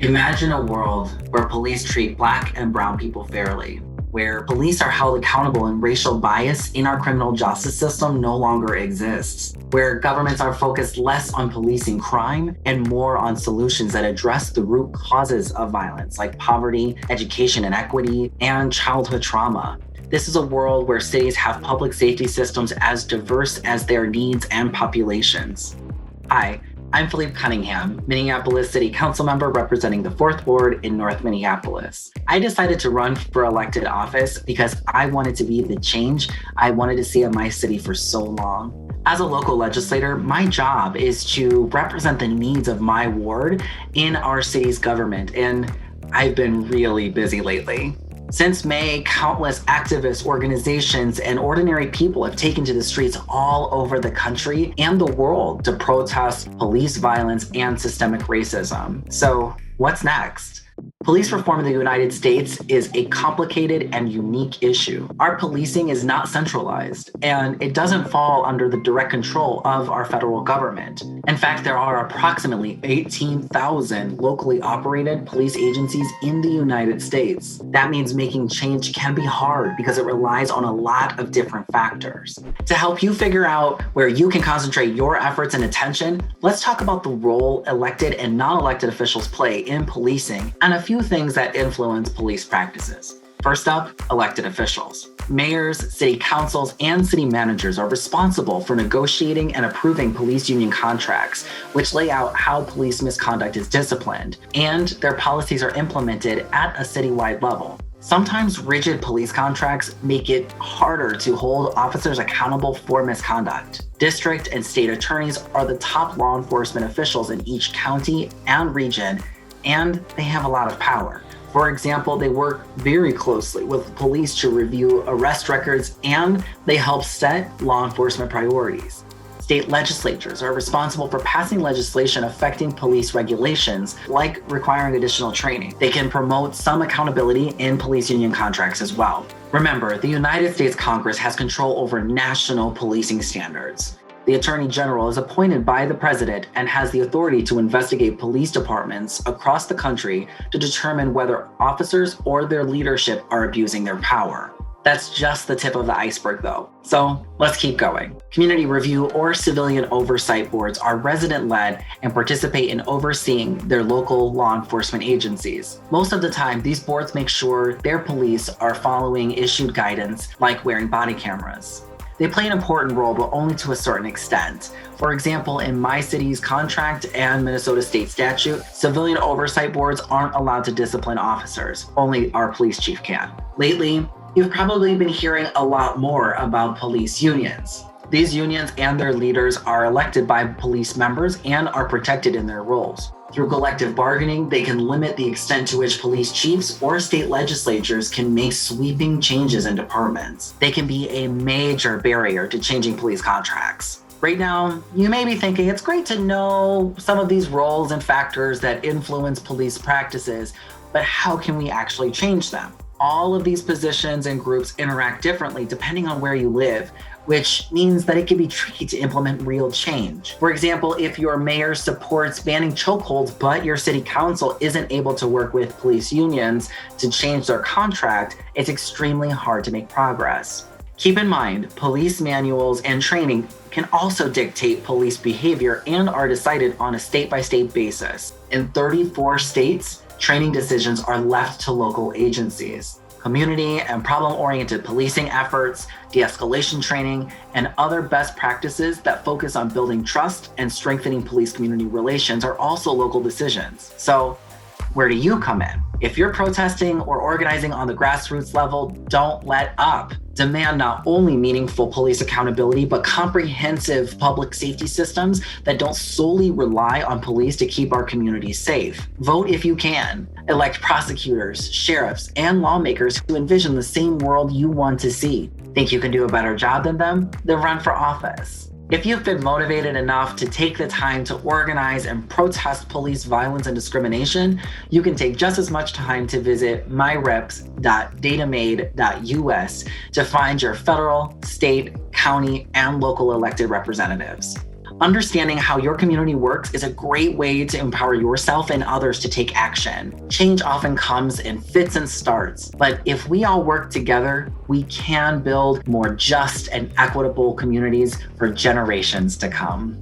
Imagine a world where police treat Black and Brown people fairly, where police are held accountable and racial bias in our criminal justice system no longer exists, where governments are focused less on policing crime and more on solutions that address the root causes of violence, like poverty, education inequity, and childhood trauma. This is a world where cities have public safety systems as diverse as their needs and populations. Hi, I'm Philippe Cunningham, Minneapolis City Council member representing the 4th Ward in North Minneapolis. I decided to run for elected office because I wanted to be the change I wanted to see in my city for so long. As a local legislator, my job is to represent the needs of my ward in our city's government, and I've been really busy lately. Since May, countless activists, organizations, and ordinary people have taken to the streets all over the country and the world to protest police violence and systemic racism. So, what's next? Police reform in the United States is a complicated and unique issue. Our policing is not centralized, and it doesn't fall under the direct control of our federal government. In fact, there are approximately 18,000 locally operated police agencies in the United States. That means making change can be hard because it relies on a lot of different factors. To help you figure out where you can concentrate your efforts and attention, let's talk about the role elected and non-elected officials play in policing and a few things that influence police practices. First up, elected officials. Mayors, city councils, and city managers are responsible for negotiating and approving police union contracts, which lay out how police misconduct is disciplined, and their policies are implemented at a citywide level. Sometimes rigid police contracts make it harder to hold officers accountable for misconduct. District and state attorneys are the top law enforcement officials in each county and region, and they have a lot of power. For example, they work very closely with police to review arrest records, and they help set law enforcement priorities. State legislatures are responsible for passing legislation affecting police regulations, like requiring additional training. They can promote some accountability in police union contracts as well. Remember, the United States Congress has control over national policing standards. The Attorney General is appointed by the President and has the authority to investigate police departments across the country to determine whether officers or their leadership are abusing their power. That's just the tip of the iceberg, though. So let's keep going. Community review or civilian oversight boards are resident-led and participate in overseeing their local law enforcement agencies. Most of the time, these boards make sure their police are following issued guidance, like wearing body cameras. They play an important role, but only to a certain extent. For example, in my city's contract and Minnesota state statute, civilian oversight boards aren't allowed to discipline officers. Only our police chief can. Lately, you've probably been hearing a lot more about police unions. These unions and their leaders are elected by police members and are protected in their roles. Through collective bargaining, they can limit the extent to which police chiefs or state legislatures can make sweeping changes in departments. They can be a major barrier to changing police contracts. Right now, you may be thinking it's great to know some of these roles and factors that influence police practices, but how can we actually change them? All of these positions and groups interact differently depending on where you live, which means that it can be tricky to implement real change. For example, if your mayor supports banning chokeholds, but your city council isn't able to work with police unions to change their contract, it's extremely hard to make progress. Keep in mind, police manuals and training can also dictate police behavior and are decided on a state-by-state basis. In 34 states, training decisions are left to local agencies. Community and problem-oriented policing efforts, de-escalation training, and other best practices that focus on building trust and strengthening police-community relations are also local decisions. So, where do you come in? If you're protesting or organizing on the grassroots level, don't let up. Demand not only meaningful police accountability, but comprehensive public safety systems that don't solely rely on police to keep our communities safe. Vote if you can. Elect prosecutors, sheriffs, and lawmakers who envision the same world you want to see. Think you can do a better job than them? Then run for office. If you've been motivated enough to take the time to organize and protest police violence and discrimination, you can take just as much time to visit myreps.datamade.us to find your federal, state, county, and local elected representatives. Understanding how your community works is a great way to empower yourself and others to take action. Change often comes in fits and starts, but if we all work together, we can build more just and equitable communities for generations to come.